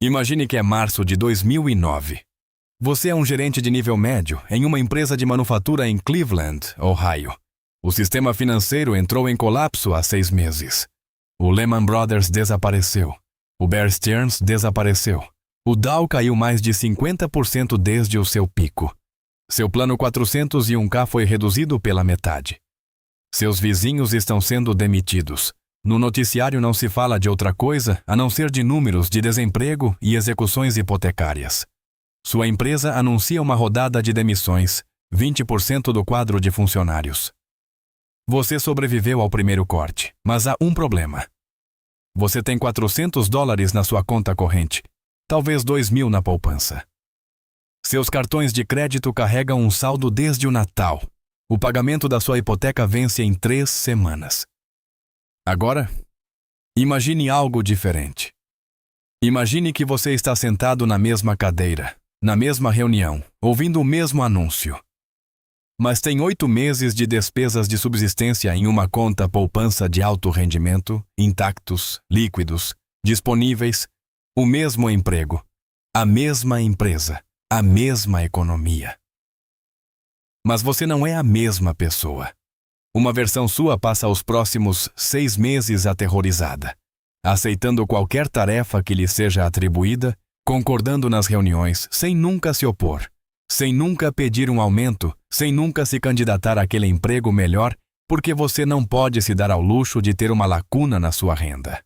Imagine que é março de 2009. Você é um gerente de nível médio em uma empresa de manufatura em Cleveland, Ohio. O sistema financeiro entrou em colapso há 6 meses. O Lehman Brothers desapareceu. O Bear Stearns desapareceu. O Dow caiu mais de 50% desde o seu pico. Seu plano 401k foi reduzido pela metade. Seus vizinhos estão sendo demitidos. No noticiário não se fala de outra coisa a não ser de números de desemprego e execuções hipotecárias. Sua empresa anuncia uma rodada de demissões, 20% do quadro de funcionários. Você sobreviveu ao primeiro corte, mas há um problema. Você tem $400 na sua conta corrente, talvez 2.000 na poupança. Seus cartões de crédito carregam um saldo desde o Natal. O pagamento da sua hipoteca vence em 3 semanas. Agora, imagine algo diferente. Imagine que você está sentado na mesma cadeira, na mesma reunião, ouvindo o mesmo anúncio. Mas tem 8 meses de despesas de subsistência em uma conta poupança de alto rendimento, intactos, líquidos, disponíveis, o mesmo emprego, a mesma empresa, a mesma economia. Mas você não é a mesma pessoa. Uma versão sua passa os próximos 6 meses aterrorizada, aceitando qualquer tarefa que lhe seja atribuída, concordando nas reuniões, sem nunca se opor, sem nunca pedir um aumento, sem nunca se candidatar àquele emprego melhor, porque você não pode se dar ao luxo de ter uma lacuna na sua renda.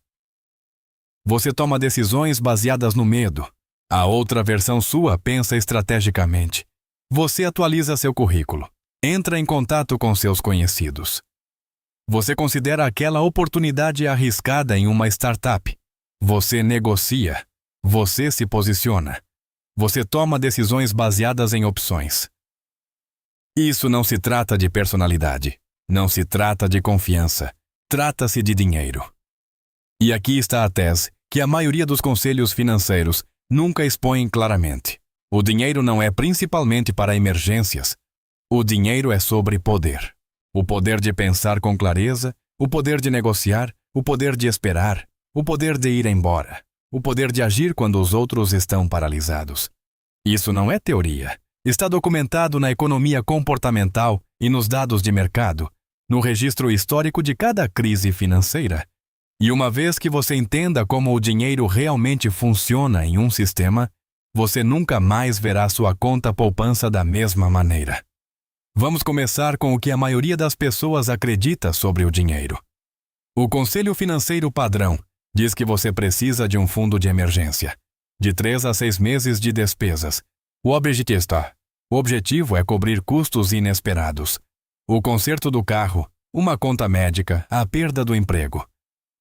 Você toma decisões baseadas no medo. A outra versão sua pensa estrategicamente. Você atualiza seu currículo. Entra em contato com seus conhecidos. Você considera aquela oportunidade arriscada em uma startup. Você negocia. Você se posiciona. Você toma decisões baseadas em opções. Isso não se trata de personalidade. Não se trata de confiança. Trata-se de dinheiro. E aqui está a tese que a maioria dos conselhos financeiros nunca expõem claramente. O dinheiro não é principalmente para emergências. O dinheiro é sobre poder. O poder de pensar com clareza, o poder de negociar, o poder de esperar, o poder de ir embora, o poder de agir quando os outros estão paralisados. Isso não é teoria. Está documentado na economia comportamental e nos dados de mercado, no registro histórico de cada crise financeira. E uma vez que você entenda como o dinheiro realmente funciona em um sistema, você nunca mais verá sua conta poupança da mesma maneira. Vamos começar com o que a maioria das pessoas acredita sobre o dinheiro. O Conselho Financeiro Padrão diz que você precisa de um fundo de emergência, de 3 a 6 meses de despesas. O objetivo é cobrir custos inesperados. O conserto do carro, uma conta médica, a perda do emprego.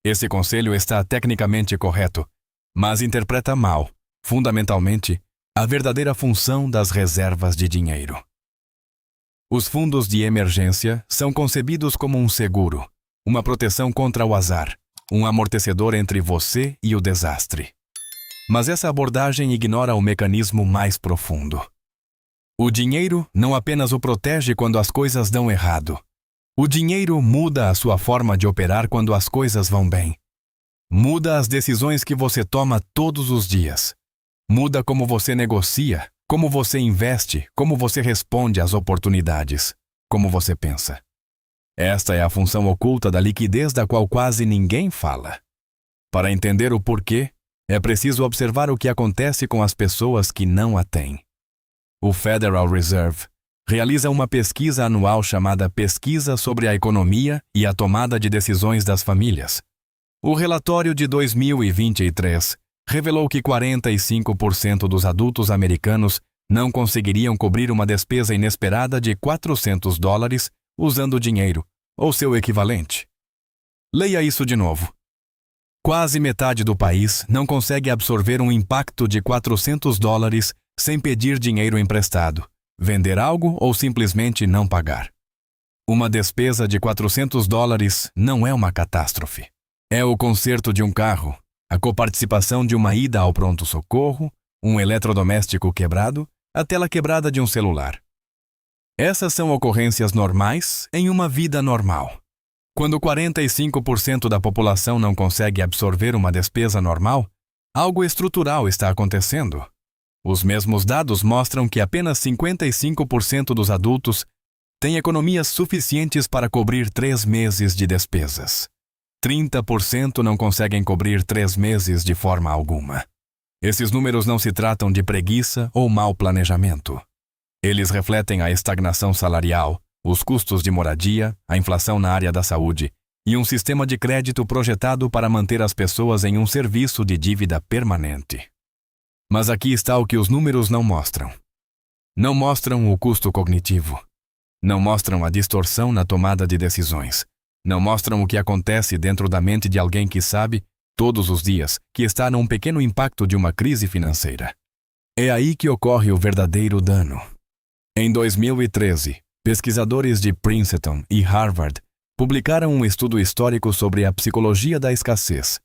Esse conselho está tecnicamente correto, mas interpreta mal, fundamentalmente, a verdadeira função das reservas de dinheiro. Os fundos de emergência são concebidos como um seguro, uma proteção contra o azar, um amortecedor entre você e o desastre. Mas essa abordagem ignora o mecanismo mais profundo. O dinheiro não apenas o protege quando as coisas dão errado. O dinheiro muda a sua forma de operar quando as coisas vão bem. Muda as decisões que você toma todos os dias. Muda como você negocia, como você investe, como você responde às oportunidades, como você pensa. Esta é a função oculta da liquidez da qual quase ninguém fala. Para entender o porquê, é preciso observar o que acontece com as pessoas que não a têm. O Federal Reserve realiza uma pesquisa anual chamada Pesquisa sobre a Economia e a Tomada de Decisões das Famílias. O relatório de 2023 revelou que 45% dos adultos americanos não conseguiriam cobrir uma despesa inesperada de $400 usando dinheiro, ou seu equivalente. Leia isso de novo. Quase metade do país não consegue absorver um impacto de $400 sem pedir dinheiro emprestado, vender algo ou simplesmente não pagar. Uma despesa de $400 não é uma catástrofe. É o conserto de um carro, a coparticipação de uma ida ao pronto-socorro, um eletrodoméstico quebrado, a tela quebrada de um celular. Essas são ocorrências normais em uma vida normal. Quando 45% da população não consegue absorver uma despesa normal, Algo estrutural está acontecendo. Os mesmos dados mostram que apenas 55% dos adultos têm economias suficientes para cobrir 3 meses de despesas. 30% não conseguem cobrir 3 meses de forma alguma. Esses números não se tratam de preguiça ou mau planejamento. Eles refletem a estagnação salarial, os custos de moradia, a inflação na área da saúde e um sistema de crédito projetado para manter as pessoas em um serviço de dívida permanente. Mas aqui está o que os números não mostram. Não mostram o custo cognitivo. Não mostram a distorção na tomada de decisões. Não mostram o que acontece dentro da mente de alguém que sabe, todos os dias, que está num pequeno impacto de uma crise financeira. É aí que ocorre o verdadeiro dano. Em 2013, pesquisadores de Princeton e Harvard publicaram um estudo histórico sobre a psicologia da escassez.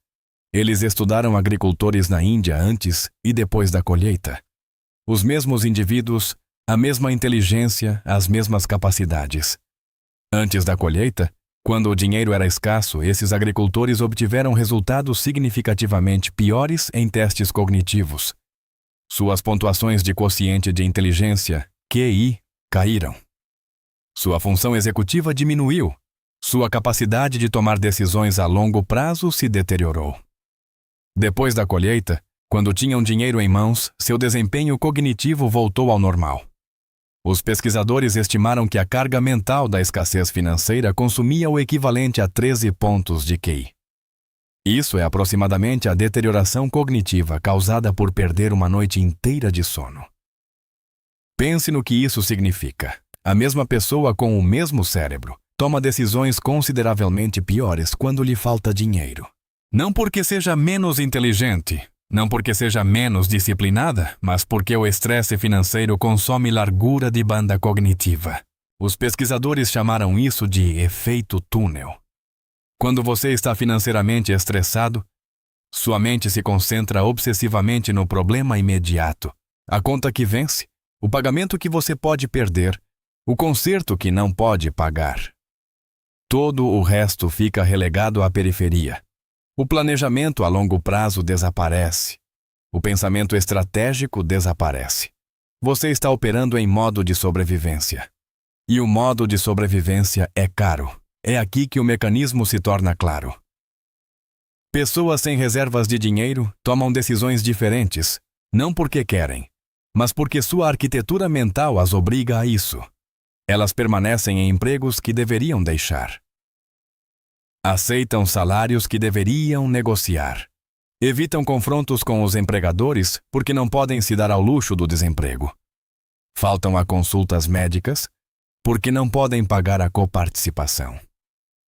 Eles estudaram agricultores na Índia antes e depois da colheita. Os mesmos indivíduos, a mesma inteligência, as mesmas capacidades. Antes da colheita, quando o dinheiro era escasso, esses agricultores obtiveram resultados significativamente piores em testes cognitivos. Suas pontuações de quociente de inteligência, QI, caíram. Sua função executiva diminuiu. Sua capacidade de tomar decisões a longo prazo se deteriorou. Depois da colheita, quando tinham dinheiro em mãos, seu desempenho cognitivo voltou ao normal. Os pesquisadores estimaram que a carga mental da escassez financeira consumia o equivalente a 13 pontos de QI. Isso é aproximadamente a deterioração cognitiva causada por perder uma noite inteira de sono. Pense no que isso significa. A mesma pessoa com o mesmo cérebro toma decisões consideravelmente piores quando lhe falta dinheiro. Não porque seja menos inteligente, não porque seja menos disciplinada, mas porque o estresse financeiro consome largura de banda cognitiva. Os pesquisadores chamaram isso de efeito túnel. Quando você está financeiramente estressado, sua mente se concentra obsessivamente no problema imediato, a conta que vence, o pagamento que você pode perder, o conserto que não pode pagar. Todo o resto fica relegado à periferia. O planejamento a longo prazo desaparece. O pensamento estratégico desaparece. Você está operando em modo de sobrevivência. E o modo de sobrevivência é caro. É aqui que o mecanismo se torna claro. Pessoas sem reservas de dinheiro tomam decisões diferentes, não porque querem, mas porque sua arquitetura mental as obriga a isso. Elas permanecem em empregos que deveriam deixar. Aceitam salários que deveriam negociar. Evitam confrontos com os empregadores porque não podem se dar ao luxo do desemprego. Faltam a consultas médicas porque não podem pagar a coparticipação.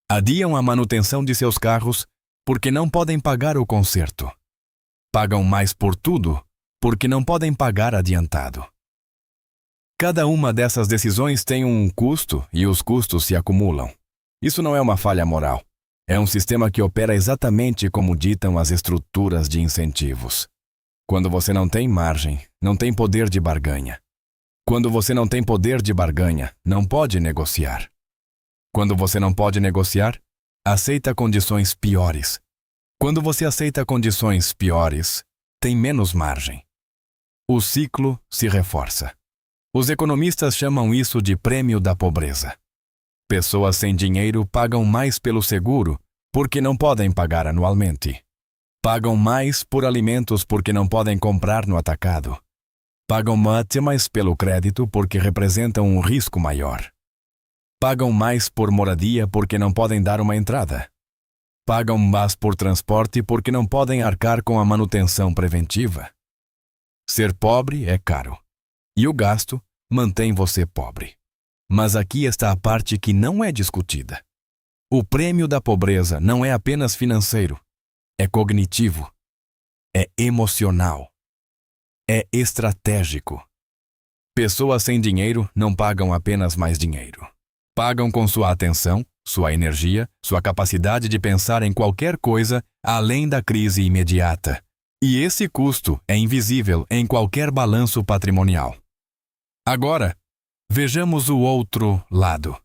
Adiam a manutenção de seus carros porque não podem pagar o conserto. Pagam mais por tudo porque não podem pagar adiantado. Cada uma dessas decisões tem um custo e os custos se acumulam. Isso não é uma falha moral. É um sistema que opera exatamente como ditam as estruturas de incentivos. Quando você não tem margem, não tem poder de barganha. Quando você não tem poder de barganha, não pode negociar. Quando você não pode negociar, aceita condições piores. Quando você aceita condições piores, tem menos margem. O ciclo se reforça. Os economistas chamam isso de prêmio da pobreza. Pessoas sem dinheiro pagam mais pelo seguro porque não podem pagar anualmente. Pagam mais por alimentos porque não podem comprar no atacado. Pagam mais pelo crédito porque representam um risco maior. Pagam mais por moradia porque não podem dar uma entrada. Pagam mais por transporte porque não podem arcar com a manutenção preventiva. Ser pobre é caro. E o gasto mantém você pobre. Mas aqui está a parte que não é discutida. O prêmio da pobreza não é apenas financeiro. É cognitivo. É emocional. É estratégico. Pessoas sem dinheiro não pagam apenas mais dinheiro. Pagam com sua atenção, sua energia, sua capacidade de pensar em qualquer coisa além da crise imediata. E esse custo é invisível em qualquer balanço patrimonial. Agora, vejamos o outro lado.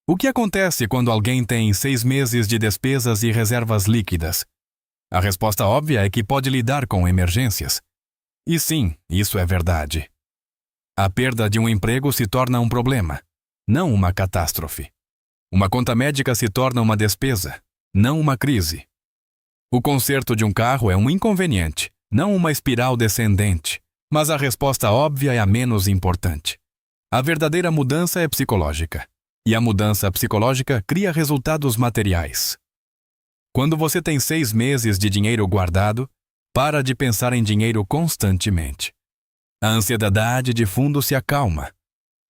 O que acontece quando alguém tem 6 meses de despesas e reservas líquidas? A resposta óbvia é que pode lidar com emergências. E sim, isso é verdade. A perda de um emprego se torna um problema, não uma catástrofe. Uma conta médica se torna uma despesa, não uma crise. O conserto de um carro é um inconveniente, não uma espiral descendente. Mas a resposta óbvia é a menos importante. A verdadeira mudança é psicológica. E a mudança psicológica cria resultados materiais. Quando você tem 6 meses de dinheiro guardado, para de pensar em dinheiro constantemente. A ansiedade de fundo se acalma.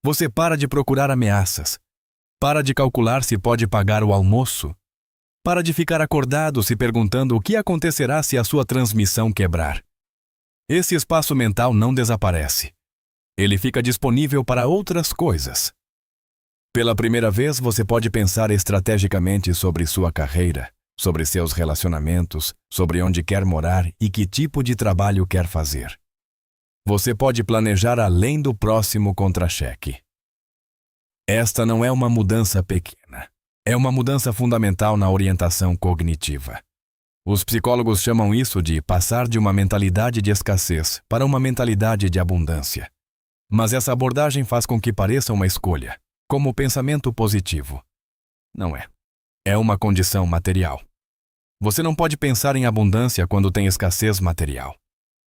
Você para de procurar ameaças. Para de calcular se pode pagar o almoço. Para de ficar acordado se perguntando o que acontecerá se a sua transmissão quebrar. Esse espaço mental não desaparece. Ele fica disponível para outras coisas. Pela primeira vez, você pode pensar estrategicamente sobre sua carreira, sobre seus relacionamentos, sobre onde quer morar e que tipo de trabalho quer fazer. Você pode planejar além do próximo contra-cheque. Esta não é uma mudança pequena. É uma mudança fundamental na orientação cognitiva. Os psicólogos chamam isso de passar de uma mentalidade de escassez para uma mentalidade de abundância. Mas essa abordagem faz com que pareça uma escolha, como o pensamento positivo. Não é. É uma condição material. Você não pode pensar em abundância quando tem escassez material.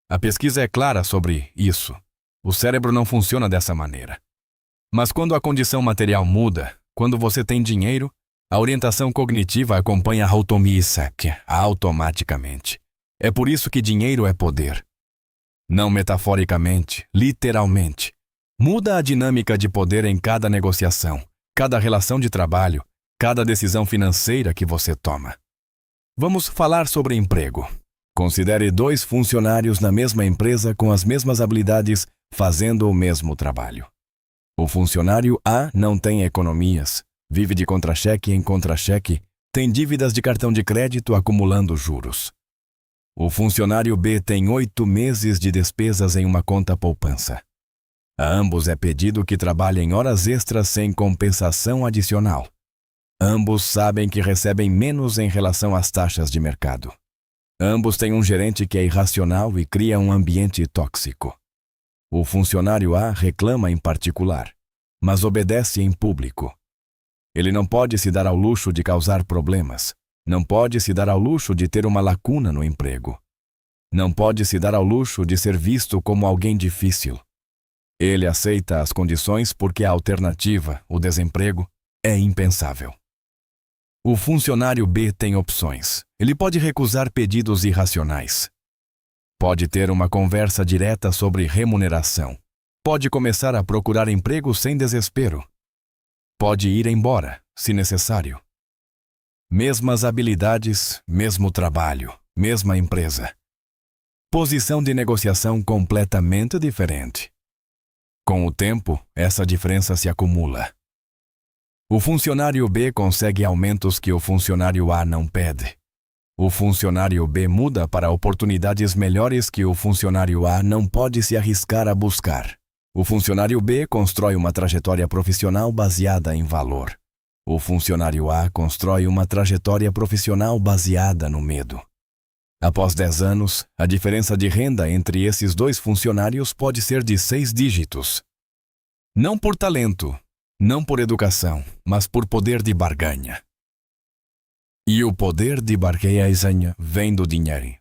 A pesquisa é clara sobre isso. O cérebro não funciona dessa maneira. Mas quando a condição material muda, quando você tem dinheiro, a orientação cognitiva acompanha automaticamente. É por isso que dinheiro é poder. Não metaforicamente, literalmente. Muda a dinâmica de poder em cada negociação, cada relação de trabalho, cada decisão financeira que você toma. Vamos falar sobre emprego. Considere 2 funcionários na mesma empresa com as mesmas habilidades fazendo o mesmo trabalho. O funcionário A não tem economias. Vive de contra-cheque em contra-cheque, tem dívidas de cartão de crédito acumulando juros. O funcionário B tem 8 meses de despesas em uma conta poupança. A ambos é pedido que trabalhem horas extras sem compensação adicional. Ambos sabem que recebem menos em relação às taxas de mercado. Ambos têm um gerente que é irracional e cria um ambiente tóxico. O funcionário A reclama em particular, mas obedece em público. Ele não pode se dar ao luxo de causar problemas. Não pode se dar ao luxo de ter uma lacuna no emprego. Não pode se dar ao luxo de ser visto como alguém difícil. Ele aceita as condições porque a alternativa, o desemprego, é impensável. O funcionário B tem opções. Ele pode recusar pedidos irracionais. Pode ter uma conversa direta sobre remuneração. Pode começar a procurar emprego sem desespero. Pode ir embora, se necessário. Mesmas habilidades, mesmo trabalho, mesma empresa. Posição de negociação completamente diferente. Com o tempo, essa diferença se acumula. O funcionário B consegue aumentos que o funcionário A não pede. O funcionário B muda para oportunidades melhores que o funcionário A não pode se arriscar a buscar. O funcionário B constrói uma trajetória profissional baseada em valor. O funcionário A constrói uma trajetória profissional baseada no medo. Após 10 anos, a diferença de renda entre esses 2 funcionários pode ser de 6 dígitos. Não por talento, não por educação, mas por poder de barganha. E o poder de barganha vem do dinheiro.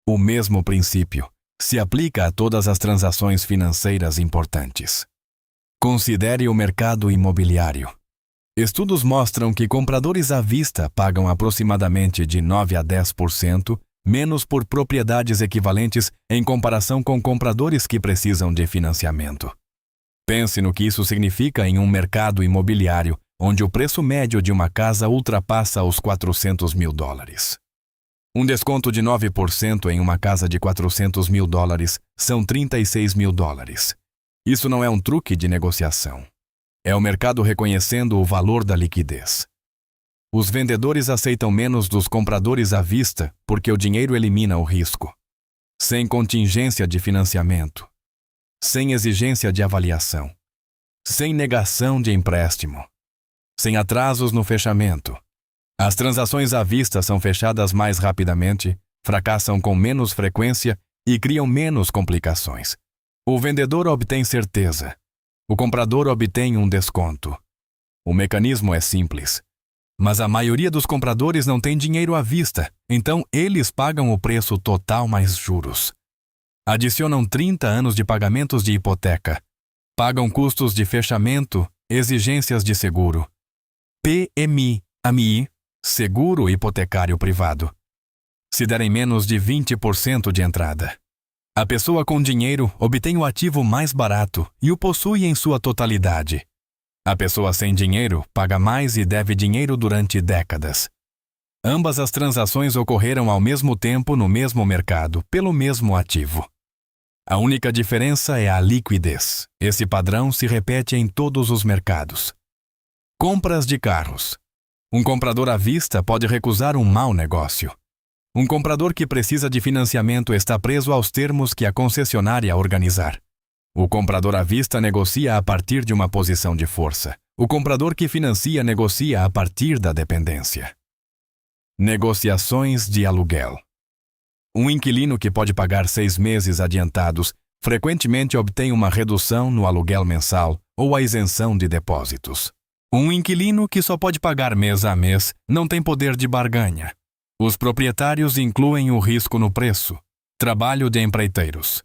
O mesmo princípio se aplica a todas as transações financeiras importantes. Considere o mercado imobiliário. Estudos mostram que compradores à vista pagam aproximadamente de 9 a 10% menos por propriedades equivalentes em comparação com compradores que precisam de financiamento. Pense no que isso significa em um mercado imobiliário onde o preço médio de uma casa ultrapassa os $400 mil. Um desconto de 9% em uma casa de $400 mil são $36 mil. Isso não é um truque de negociação. É o mercado reconhecendo o valor da liquidez. Os vendedores aceitam menos dos compradores à vista porque o dinheiro elimina o risco. Sem contingência de financiamento. Sem exigência de avaliação. Sem negação de empréstimo. Sem atrasos no fechamento. As transações à vista são fechadas mais rapidamente, fracassam com menos frequência e criam menos complicações. O vendedor obtém certeza. O comprador obtém um desconto. O mecanismo é simples. Mas a maioria dos compradores não tem dinheiro à vista, então eles pagam o preço total mais juros. Adicionam 30 anos de pagamentos de hipoteca. Pagam custos de fechamento, exigências de seguro. PMI, AMI, seguro hipotecário privado. Se derem menos de 20% de entrada. A pessoa com dinheiro obtém o ativo mais barato e o possui em sua totalidade. A pessoa sem dinheiro paga mais e deve dinheiro durante décadas. Ambas as transações ocorreram ao mesmo tempo no mesmo mercado, pelo mesmo ativo. A única diferença é a liquidez. Esse padrão se repete em todos os mercados. Compras de carros. Um comprador à vista pode recusar um mau negócio. Um comprador que precisa de financiamento está preso aos termos que a concessionária organizar. O comprador à vista negocia a partir de uma posição de força. O comprador que financia negocia a partir da dependência. Negociações de aluguel. Um inquilino que pode pagar 6 meses adiantados frequentemente obtém uma redução no aluguel mensal ou a isenção de depósitos. Um inquilino que só pode pagar mês a mês não tem poder de barganha. Os proprietários incluem o risco no preço. Trabalho de empreiteiros.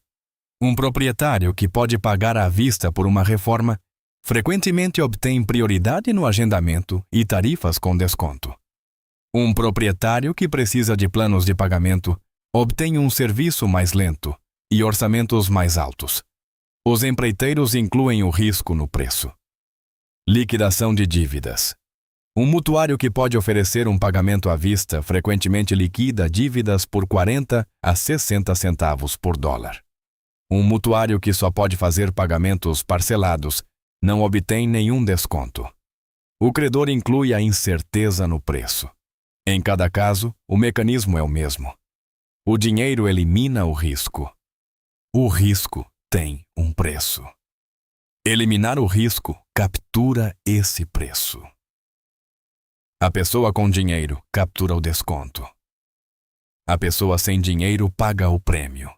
Um proprietário que pode pagar à vista por uma reforma frequentemente obtém prioridade no agendamento e tarifas com desconto. Um proprietário que precisa de planos de pagamento obtém um serviço mais lento e orçamentos mais altos. Os empreiteiros incluem o risco no preço. Liquidação de dívidas. Um mutuário que pode oferecer um pagamento à vista frequentemente liquida dívidas por 40 a 60 centavos por dólar. Um mutuário que só pode fazer pagamentos parcelados não obtém nenhum desconto. O credor inclui a incerteza no preço. Em cada caso, o mecanismo é o mesmo. O dinheiro elimina o risco. O risco tem um preço. Eliminar o risco captura esse preço. A pessoa com dinheiro captura o desconto. A pessoa sem dinheiro paga o prêmio.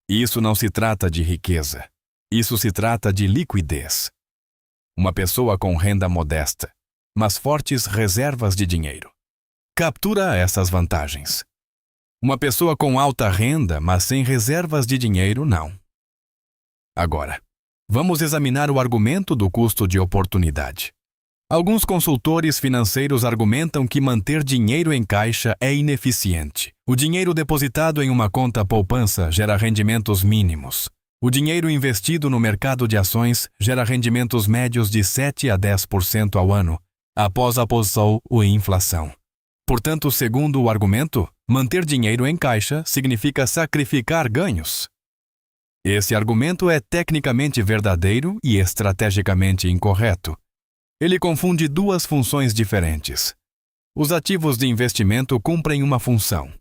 Isso não se trata de riqueza. Isso se trata de liquidez. Uma pessoa com renda modesta, mas fortes reservas de dinheiro, captura essas vantagens. Uma pessoa com alta renda, mas sem reservas de dinheiro, não. Agora, vamos examinar o argumento do custo de oportunidade. Alguns consultores financeiros argumentam que manter dinheiro em caixa é ineficiente. O dinheiro depositado em uma conta poupança gera rendimentos mínimos. O dinheiro investido no mercado de ações gera rendimentos médios de 7 a 10% ao ano, após a posição ou inflação. Portanto, segundo o argumento, manter dinheiro em caixa significa sacrificar ganhos. Esse argumento é tecnicamente verdadeiro e estrategicamente incorreto. Ele confunde duas funções diferentes. Os ativos de investimento cumprem uma função.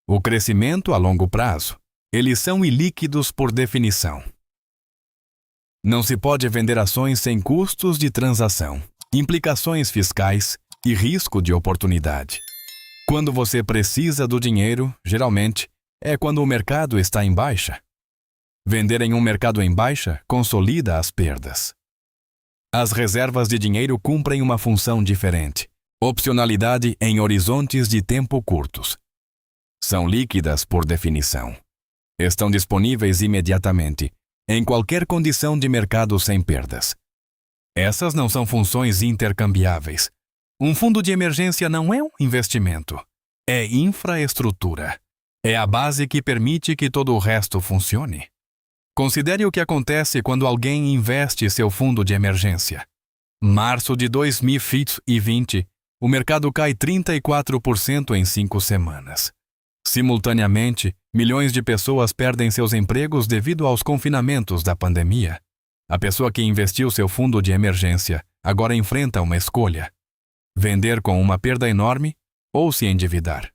O crescimento a longo prazo. Eles são ilíquidos por definição. Não se pode vender ações sem custos de transação, implicações fiscais e risco de oportunidade. Quando você precisa do dinheiro, geralmente, é quando o mercado está em baixa. Vender em um mercado em baixa consolida as perdas. As reservas de dinheiro cumprem uma função diferente. Opcionalidade em horizontes de tempo curtos. São líquidas por definição. Estão disponíveis imediatamente, em qualquer condição de mercado sem perdas. Essas não são funções intercambiáveis. Um fundo de emergência não é um investimento. É infraestrutura. É a base que permite que todo o resto funcione. Considere o que acontece quando alguém investe seu fundo de emergência. Março de 2020, o mercado cai 34% em 5 semanas. Simultaneamente, milhões de pessoas perdem seus empregos devido aos confinamentos da pandemia. A pessoa que investiu seu fundo de emergência agora enfrenta uma escolha: vender com uma perda enorme ou se endividar.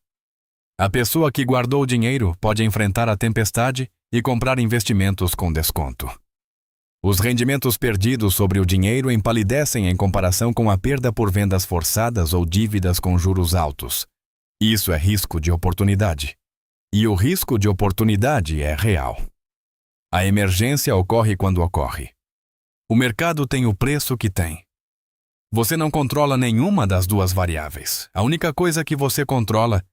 A pessoa que guardou dinheiro pode enfrentar a tempestade e comprar investimentos com desconto. Os rendimentos perdidos sobre o dinheiro empalidecem em comparação com a perda por vendas forçadas ou dívidas com juros altos. Isso é risco de oportunidade. E o risco de oportunidade é real. A emergência ocorre quando ocorre. O mercado tem o preço que tem. Você não controla nenhuma das duas variáveis. A única coisa que você controla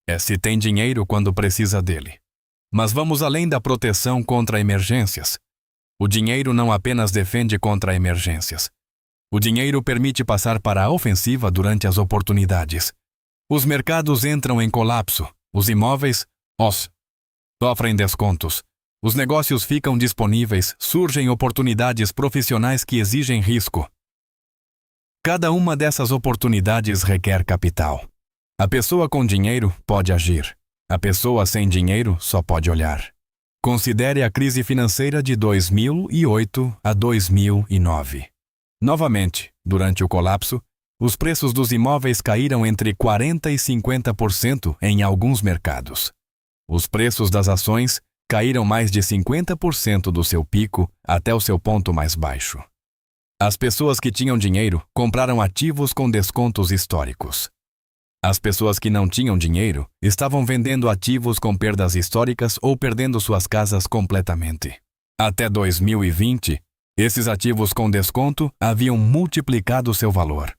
é se tem dinheiro quando precisa dele. Mas vamos além da proteção contra emergências. O dinheiro não apenas defende contra emergências. O dinheiro permite passar para a ofensiva durante as oportunidades. Os mercados entram em colapso. Os imóveis, sofrem descontos. Os negócios ficam disponíveis. Surgem oportunidades profissionais que exigem risco. Cada uma dessas oportunidades requer capital. A pessoa com dinheiro pode agir. A pessoa sem dinheiro só pode olhar. Considere a crise financeira de 2008 a 2009. Novamente, durante o colapso, os preços dos imóveis caíram entre 40% e 50% em alguns mercados. Os preços das ações caíram mais de 50% do seu pico até o seu ponto mais baixo. As pessoas que tinham dinheiro compraram ativos com descontos históricos. As pessoas que não tinham dinheiro estavam vendendo ativos com perdas históricas ou perdendo suas casas completamente. Até 2020, esses ativos com desconto haviam multiplicado seu valor.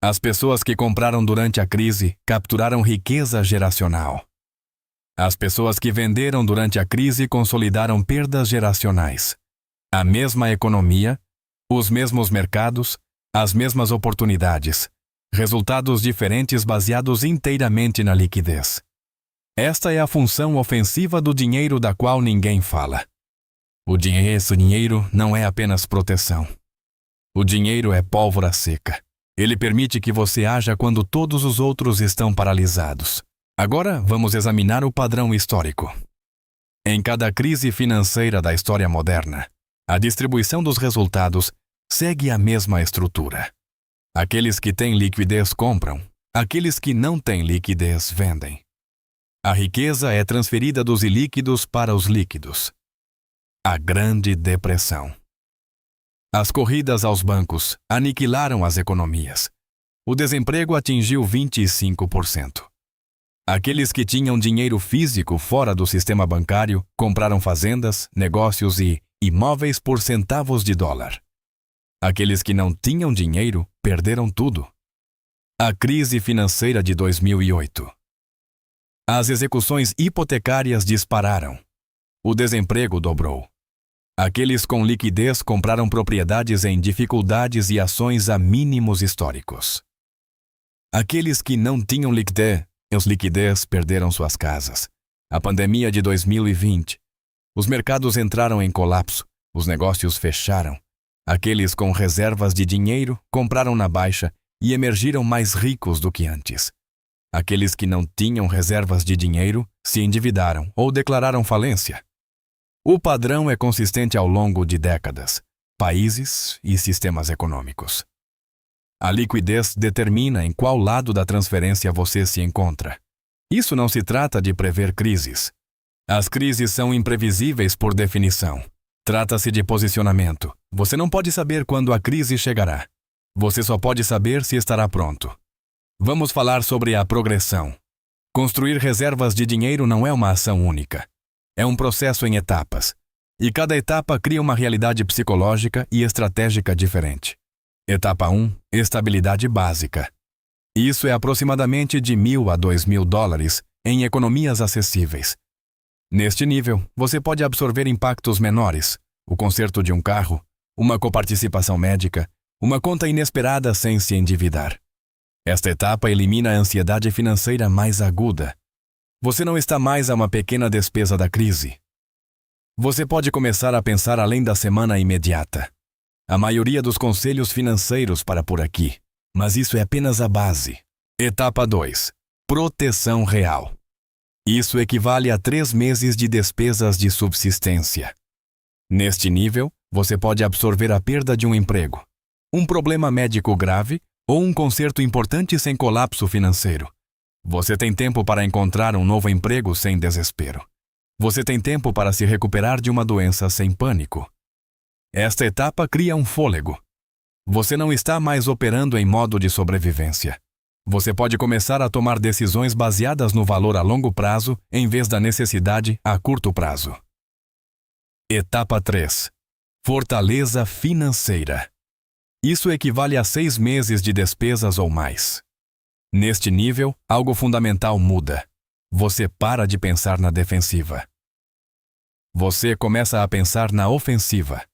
As pessoas que compraram durante a crise capturaram riqueza geracional. As pessoas que venderam durante a crise consolidaram perdas geracionais. A mesma economia, os mesmos mercados, as mesmas oportunidades. Resultados diferentes baseados inteiramente na liquidez. Esta é a função ofensiva do dinheiro da qual ninguém fala. Esse dinheiro não é apenas proteção. O dinheiro é pólvora seca. Ele permite que você haja quando todos os outros estão paralisados. Agora vamos examinar o padrão histórico. Em cada crise financeira da história moderna, a distribuição dos resultados segue a mesma estrutura. Aqueles que têm liquidez compram, aqueles que não têm liquidez vendem. A riqueza é transferida dos ilíquidos para os líquidos. A Grande Depressão. As corridas aos bancos aniquilaram as economias. O desemprego atingiu 25%. Aqueles que tinham dinheiro físico fora do sistema bancário compraram fazendas, negócios e imóveis por centavos de dólar. Aqueles que não tinham dinheiro perderam tudo. A crise financeira de 2008. As execuções hipotecárias dispararam. O desemprego dobrou. Aqueles com liquidez compraram propriedades em dificuldades e ações a mínimos históricos. Aqueles que não tinham liquidez perderam suas casas. A pandemia de 2020. Os mercados entraram em colapso. Os negócios fecharam. Aqueles com reservas de dinheiro compraram na baixa e emergiram mais ricos do que antes. Aqueles que não tinham reservas de dinheiro se endividaram ou declararam falência. O padrão é consistente ao longo de décadas, países e sistemas econômicos. A liquidez determina em qual lado da transferência você se encontra. Isso não se trata de prever crises. As crises são imprevisíveis por definição. Trata-se de posicionamento. Você não pode saber quando a crise chegará. Você só pode saber se estará pronto. Vamos falar sobre a progressão. Construir reservas de dinheiro não é uma ação única. É um processo em etapas. E cada etapa cria uma realidade psicológica e estratégica diferente. Etapa 1. Estabilidade básica. Isso é aproximadamente de $1.000 a $2.000 em economias acessíveis. Neste nível, você pode absorver impactos menores, o conserto de um carro, uma coparticipação médica, uma conta inesperada sem se endividar. Esta etapa elimina a ansiedade financeira mais aguda. Você não está mais a uma pequena despesa da crise. Você pode começar a pensar além da semana imediata. A maioria dos conselhos financeiros para por aqui, mas isso é apenas a base. Etapa 2. Proteção real. Isso equivale a 3 meses de despesas de subsistência. Neste nível, você pode absorver a perda de um emprego, um problema médico grave ou um conserto importante sem colapso financeiro. Você tem tempo para encontrar um novo emprego sem desespero. Você tem tempo para se recuperar de uma doença sem pânico. Esta etapa cria um fôlego. Você não está mais operando em modo de sobrevivência. Você pode começar a tomar decisões baseadas no valor a longo prazo em vez da necessidade a curto prazo. Etapa 3. Fortaleza financeira. Isso equivale a 6 meses de despesas ou mais. Neste nível, algo fundamental muda. Você para de pensar na defensiva. Você começa a pensar na ofensiva.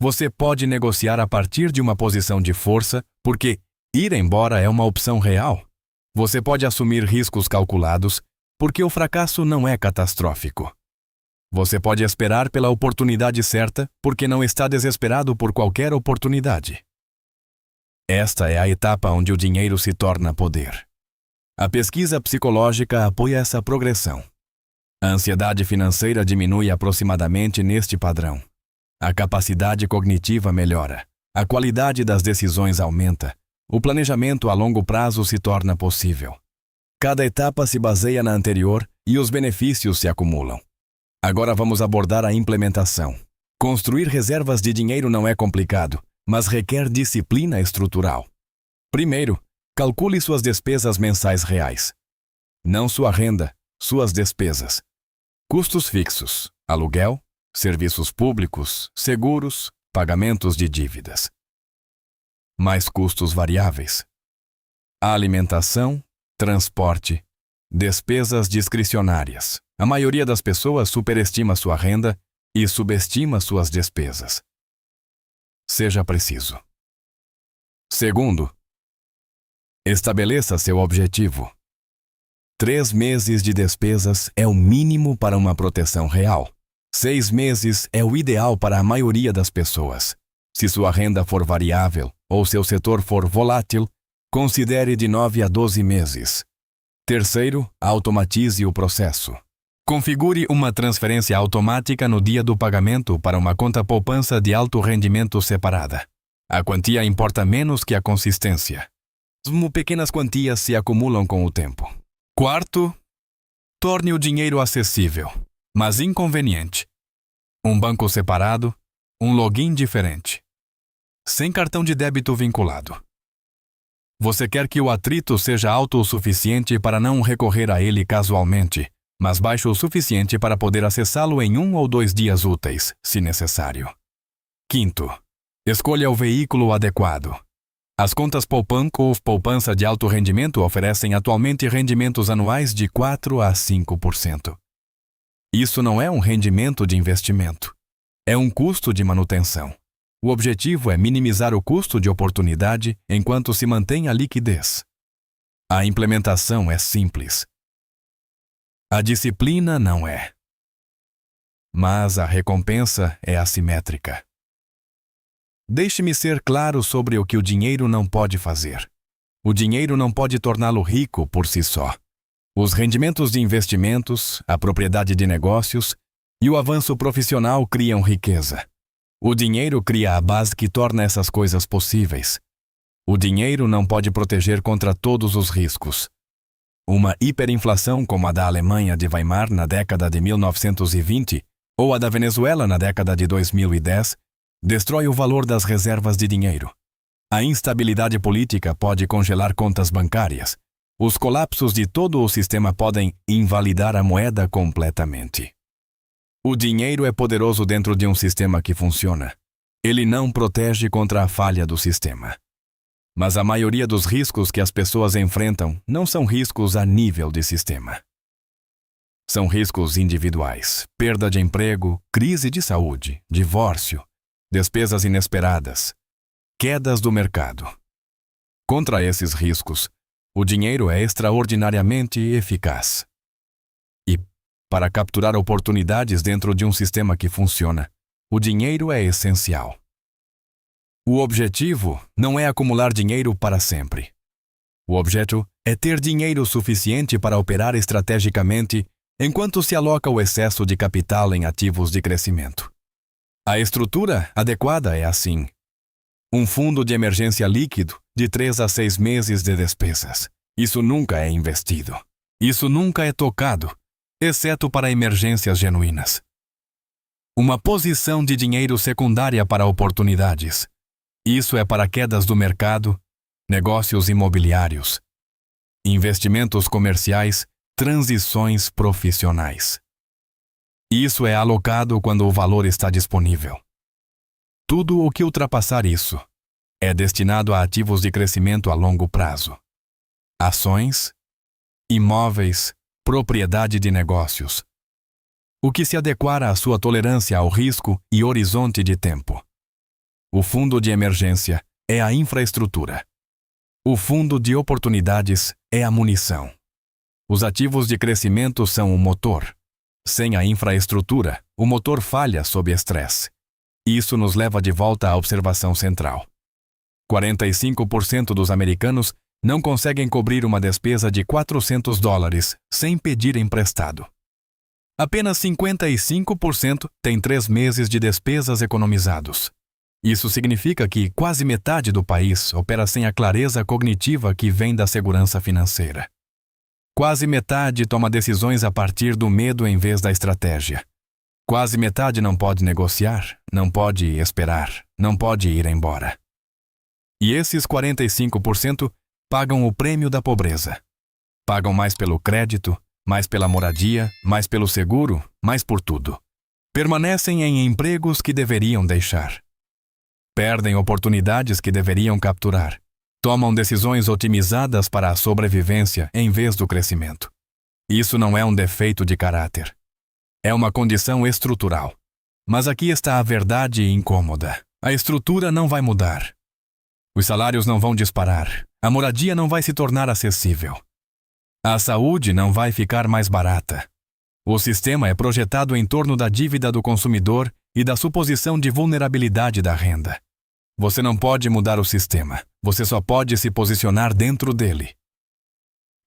Você pode negociar a partir de uma posição de força, porque ir embora é uma opção real. Você pode assumir riscos calculados, porque o fracasso não é catastrófico. Você pode esperar pela oportunidade certa, porque não está desesperado por qualquer oportunidade. Esta é a etapa onde o dinheiro se torna poder. A pesquisa psicológica apoia essa progressão. A ansiedade financeira diminui aproximadamente neste padrão. A capacidade cognitiva melhora. A qualidade das decisões aumenta. O planejamento a longo prazo se torna possível. Cada etapa se baseia na anterior e os benefícios se acumulam. Agora vamos abordar a implementação. Construir reservas de dinheiro não é complicado, mas requer disciplina estrutural. Primeiro, calcule suas despesas mensais reais. Não sua renda, suas despesas. Custos fixos, aluguel, serviços públicos, seguros, pagamentos de dívidas. Mais custos variáveis. Alimentação, transporte, despesas discricionárias. A maioria das pessoas superestima sua renda e subestima suas despesas. Seja preciso. Segundo, estabeleça seu objetivo. 3 meses de despesas é o mínimo para uma proteção real. 6 meses é o ideal para a maioria das pessoas. Se sua renda for variável ou seu setor for volátil, considere de 9 a 12 meses. Terceiro, automatize o processo. Configure uma transferência automática no dia do pagamento para uma conta poupança de alto rendimento separada. A quantia importa menos que a consistência. Pequenas quantias se acumulam com o tempo. Quarto, torne o dinheiro acessível, mas inconveniente. Um banco separado, um login diferente. Sem cartão de débito vinculado. Você quer que o atrito seja alto o suficiente para não recorrer a ele casualmente, mas baixo o suficiente para poder acessá-lo em 1 ou 2 dias úteis, se necessário. Quinto, escolha o veículo adequado. As contas Poupanco ou poupança de alto rendimento oferecem atualmente rendimentos anuais de 4 a 5%. Isso não é um rendimento de investimento. É um custo de manutenção. O objetivo é minimizar o custo de oportunidade enquanto se mantém a liquidez. A implementação é simples. A disciplina não é. Mas a recompensa é assimétrica. Deixe-me ser claro sobre o que o dinheiro não pode fazer. O dinheiro não pode torná-lo rico por si só. Os rendimentos de investimentos, a propriedade de negócios e o avanço profissional criam riqueza. O dinheiro cria a base que torna essas coisas possíveis. O dinheiro não pode proteger contra todos os riscos. Uma hiperinflação como a da Alemanha de Weimar na década de 1920 ou a da Venezuela na década de 2010 destrói o valor das reservas de dinheiro. A instabilidade política pode congelar contas bancárias. Os colapsos de todo o sistema podem invalidar a moeda completamente. O dinheiro é poderoso dentro de um sistema que funciona. Ele não protege contra a falha do sistema. Mas a maioria dos riscos que as pessoas enfrentam não são riscos a nível de sistema. São riscos individuais, perda de emprego, crise de saúde, divórcio, despesas inesperadas, quedas do mercado. Contra esses riscos, o dinheiro é extraordinariamente eficaz. E, para capturar oportunidades dentro de um sistema que funciona, o dinheiro é essencial. O objetivo não é acumular dinheiro para sempre. O objeto é ter dinheiro suficiente para operar estrategicamente enquanto se aloca o excesso de capital em ativos de crescimento. A estrutura adequada é assim: um fundo de emergência líquido de 3 a 6 meses de despesas. Isso nunca é investido. Isso nunca é tocado, exceto para emergências genuínas. Uma posição de dinheiro secundária para oportunidades. Isso é para quedas do mercado, negócios imobiliários, investimentos comerciais, transições profissionais. Isso é alocado quando o valor está disponível. Tudo o que ultrapassar isso é destinado a ativos de crescimento a longo prazo. Ações, imóveis, propriedade de negócios. O que se adequar à sua tolerância ao risco e horizonte de tempo. O fundo de emergência é a infraestrutura. O fundo de oportunidades é a munição. Os ativos de crescimento são o motor. Sem a infraestrutura, o motor falha sob estresse. Isso nos leva de volta à observação central. 45% dos americanos não conseguem cobrir uma despesa de $400 sem pedir emprestado. Apenas 55% têm 3 meses de despesas economizados. Isso significa que quase metade do país opera sem a clareza cognitiva que vem da segurança financeira. Quase metade toma decisões a partir do medo em vez da estratégia. Quase metade não pode negociar, não pode esperar, não pode ir embora. E esses 45% pagam o prêmio da pobreza. Pagam mais pelo crédito, mais pela moradia, mais pelo seguro, mais por tudo. Permanecem em empregos que deveriam deixar. Perdem oportunidades que deveriam capturar. Tomam decisões otimizadas para a sobrevivência em vez do crescimento. Isso não é um defeito de caráter. É uma condição estrutural. Mas aqui está a verdade incômoda. A estrutura não vai mudar. Os salários não vão disparar. A moradia não vai se tornar acessível. A saúde não vai ficar mais barata. O sistema é projetado em torno da dívida do consumidor e da suposição de vulnerabilidade da renda. Você não pode mudar o sistema. Você só pode se posicionar dentro dele.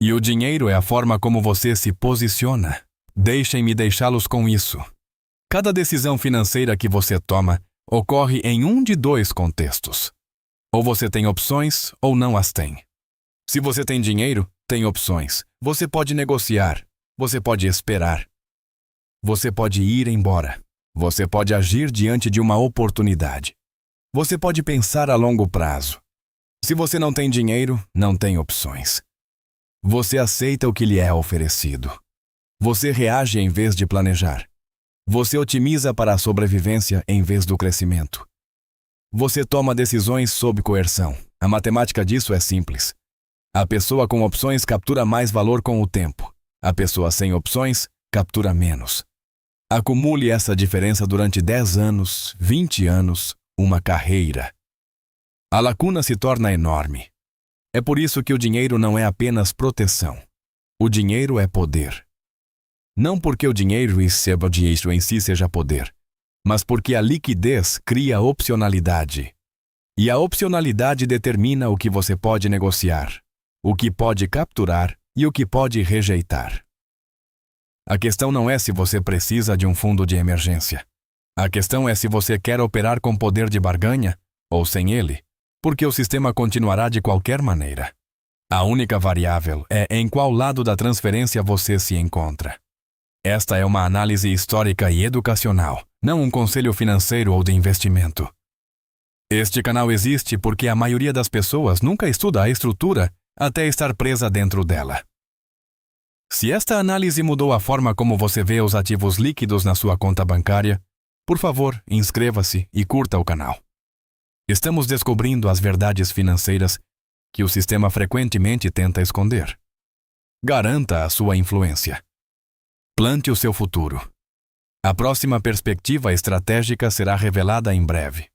E o dinheiro é a forma como você se posiciona. Deixem-me deixá-los com isso. Cada decisão financeira que você toma ocorre em um de 2 contextos. Ou você tem opções ou não as tem. Se você tem dinheiro, tem opções. Você pode negociar. Você pode esperar. Você pode ir embora. Você pode agir diante de uma oportunidade. Você pode pensar a longo prazo. Se você não tem dinheiro, não tem opções. Você aceita o que lhe é oferecido. Você reage em vez de planejar. Você otimiza para a sobrevivência em vez do crescimento. Você toma decisões sob coerção. A matemática disso é simples. A pessoa com opções captura mais valor com o tempo. A pessoa sem opções captura menos. Acumule essa diferença durante 10 anos, 20 anos, uma carreira. A lacuna se torna enorme. É por isso que o dinheiro não é apenas proteção. O dinheiro é poder. Não porque o dinheiro em si seja poder, mas porque a liquidez cria opcionalidade. E a opcionalidade determina o que você pode negociar, o que pode capturar e o que pode rejeitar. A questão não é se você precisa de um fundo de emergência. A questão é se você quer operar com poder de barganha ou sem ele, porque o sistema continuará de qualquer maneira. A única variável é em qual lado da transferência você se encontra. Esta é uma análise histórica e educacional, não um conselho financeiro ou de investimento. Este canal existe porque a maioria das pessoas nunca estuda a estrutura até estar presa dentro dela. Se esta análise mudou a forma como você vê os ativos líquidos na sua conta bancária, por favor, inscreva-se e curta o canal. Estamos descobrindo as verdades financeiras que o sistema frequentemente tenta esconder. Garanta a sua influência. Plante o seu futuro. A próxima perspectiva estratégica será revelada em breve.